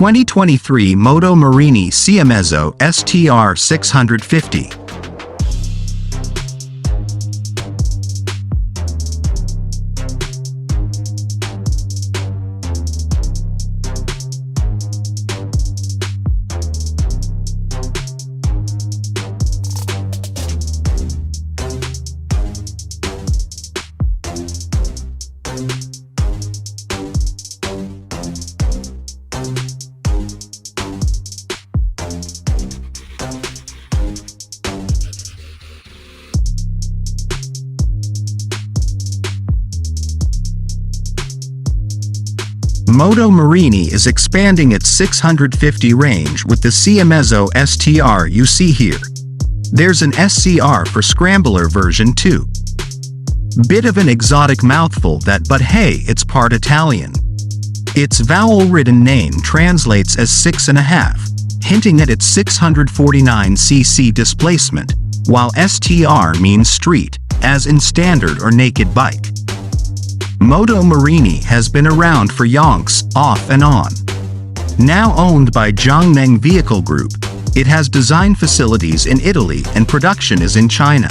2023 Moto Morini Seiemmezzo STR 650. Moto Morini is expanding its 650 range with the Seiemmezzo STR you see here. There's an SCR for Scrambler version too. Bit of an exotic mouthful that, but hey, it's part Italian. Its vowel-ridden name translates as 6.5, hinting at its 649cc displacement, while STR means street, as in standard or naked bike. Moto Morini has been around for yonks, off and on. Now owned by Zhongmeng Vehicle Group, it has design facilities in Italy and production is in China.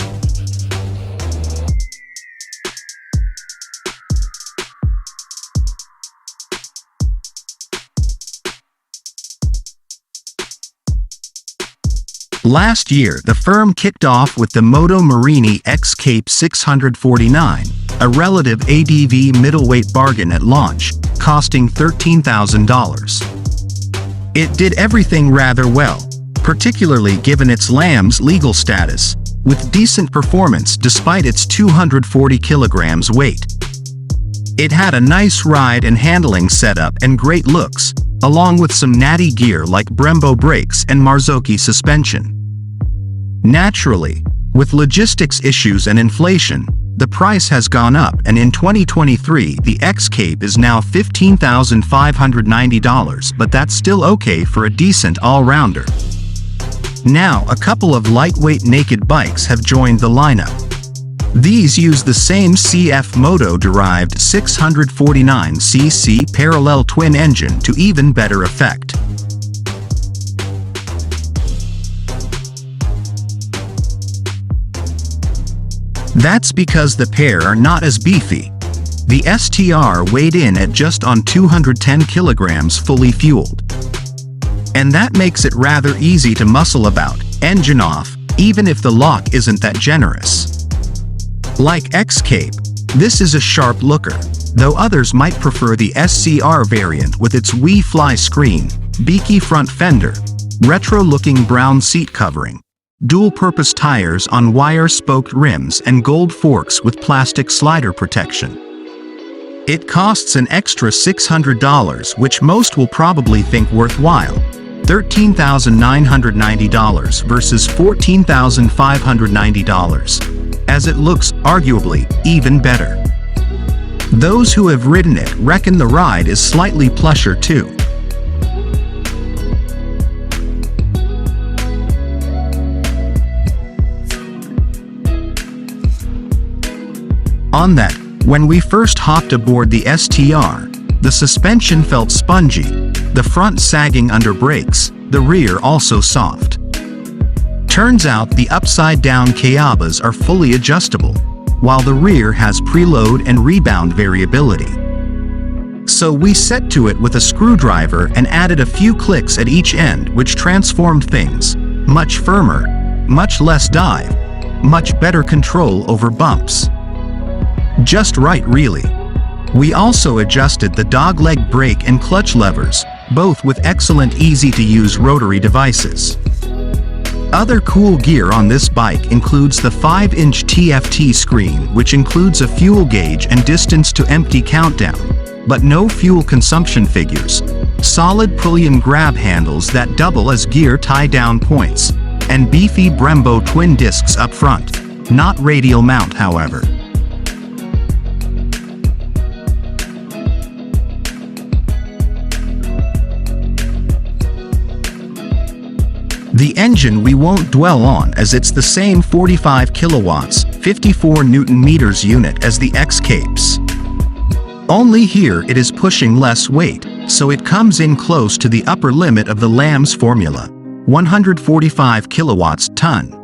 Last year, the firm kicked off with the Moto Morini X-Cape 649, a relative ADV middleweight bargain at launch, costing $13,000. It did everything rather well, particularly given its Lamb's legal status, with decent performance despite its 240 kilograms weight. It had a nice ride and handling setup and great looks, along with some natty gear like Brembo brakes and Marzocchi suspension. Naturally, with logistics issues and inflation, the price has gone up, and in 2023 the X-Cape is now $15,590, but that's still okay for a decent all-rounder. Now a couple of lightweight naked bikes have joined the lineup. These use the same CF Moto-derived 649cc parallel twin engine to even better effect. That's because the pair are not as beefy. The STR weighed in at just on 210 kilograms fully fueled. And that makes it rather easy to muscle about, engine off, even if the lock isn't that generous. Like X-Cape, this is a sharp looker, though others might prefer the SCR variant with its wee fly screen, beaky front fender, retro-looking brown seat covering, dual-purpose tires on wire-spoked rims and gold forks with plastic slider protection. It costs an extra $600, which most will probably think worthwhile, $13,990 versus $14,590, as it looks, arguably, even better. Those who have ridden it reckon the ride is slightly plusher too. On that, when we first hopped aboard the STR, the suspension felt spongy, the front sagging under brakes, the rear also soft. Turns out the upside-down cabas are fully adjustable, while the rear has preload and rebound variability. So we set to it with a screwdriver and added a few clicks at each end, which transformed things. Much firmer, much less dive, much better control over bumps. Just right, really. We also adjusted the dogleg brake and clutch levers, both with excellent easy-to-use rotary devices. Other cool gear on this bike includes the 5-inch TFT screen, which includes a fuel gauge and distance to empty countdown, but no fuel consumption figures, solid pillion grab handles that double as gear tie-down points, and beefy Brembo twin discs up front, not radial mount however. The engine we won't dwell on, as it's the same 45 kilowatts, 54 Newton meters unit as the X-Capes. Only here it is pushing less weight, so it comes in close to the upper limit of the Lamb's formula, 145 kilowatts/ton.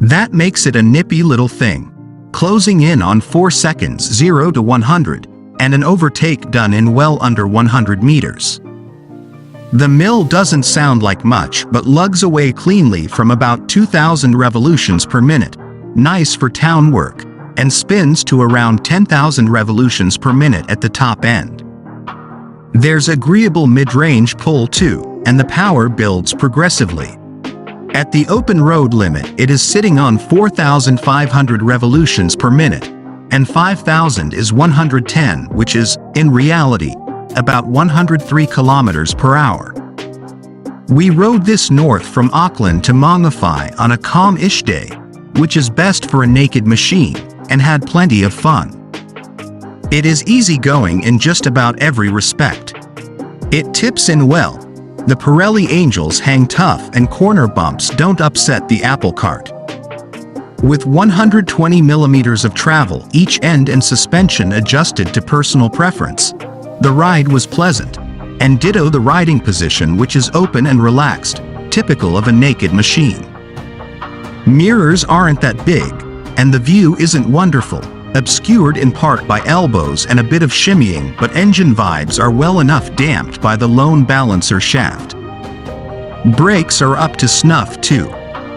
That makes it a nippy little thing, closing in on 4 seconds 0 to 100, and an overtake done in well under 100 meters. The mill doesn't sound like much but lugs away cleanly from about 2,000 revolutions per minute, nice for town work, and spins to around 10,000 revolutions per minute at the top end. There's agreeable mid-range pull too, and the power builds progressively. At the open road limit it is sitting on 4,500 revolutions per minute, and 5,000 is 110, which is, in reality, about 103 kilometers per hour. We rode this north from Auckland to Mangawhai on a calm-ish day, which is best for a naked machine, and had plenty of fun. It is easygoing in just about every respect. It tips in well. The Pirelli Angels hang tough and corner bumps don't upset the apple cart. With 120 millimeters of travel each end and suspension adjusted to personal preference, the ride was pleasant, and ditto the riding position, which is open and relaxed, typical of a naked machine. Mirrors aren't that big, and the view isn't wonderful, obscured in part by elbows and a bit of shimmying, but engine vibes are well enough damped by the lone balancer shaft. Brakes are up to snuff too,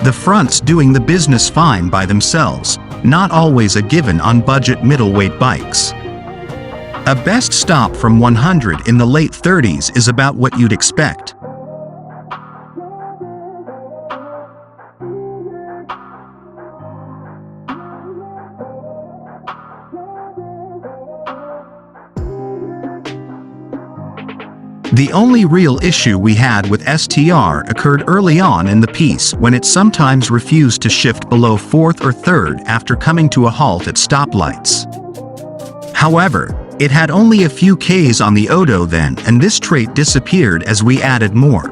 the fronts doing the business fine by themselves, not always a given on budget middleweight bikes. A best stop from 100 in the late 30s is about what you'd expect. The only real issue we had with STR occurred early on in the piece when it sometimes refused to shift below 4th or 3rd after coming to a halt at stoplights. However, it had only a few Ks on the odo then, and this trait disappeared as we added more.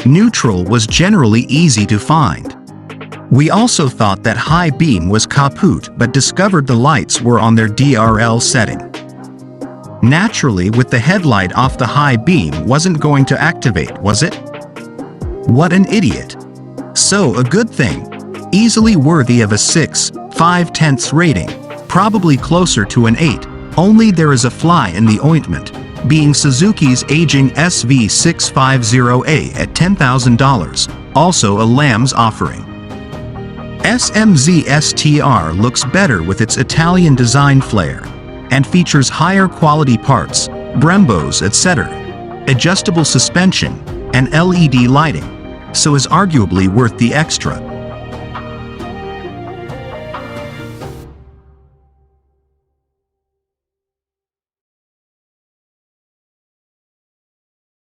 Neutral was generally easy to find. We also thought that high beam was kaput but discovered the lights were on their DRL setting. Naturally, with the headlight off, the high beam wasn't going to activate, was it? What an idiot. So a good thing. Easily worthy of a 6.5 rating, probably closer to an 8, only there is a fly in the ointment, being Suzuki's aging SV650A at $10,000, also a Lamb's offering. SMZ STR looks better with its Italian design flair, and features higher quality parts, Brembos, etc., adjustable suspension, and LED lighting, so is arguably worth the extra.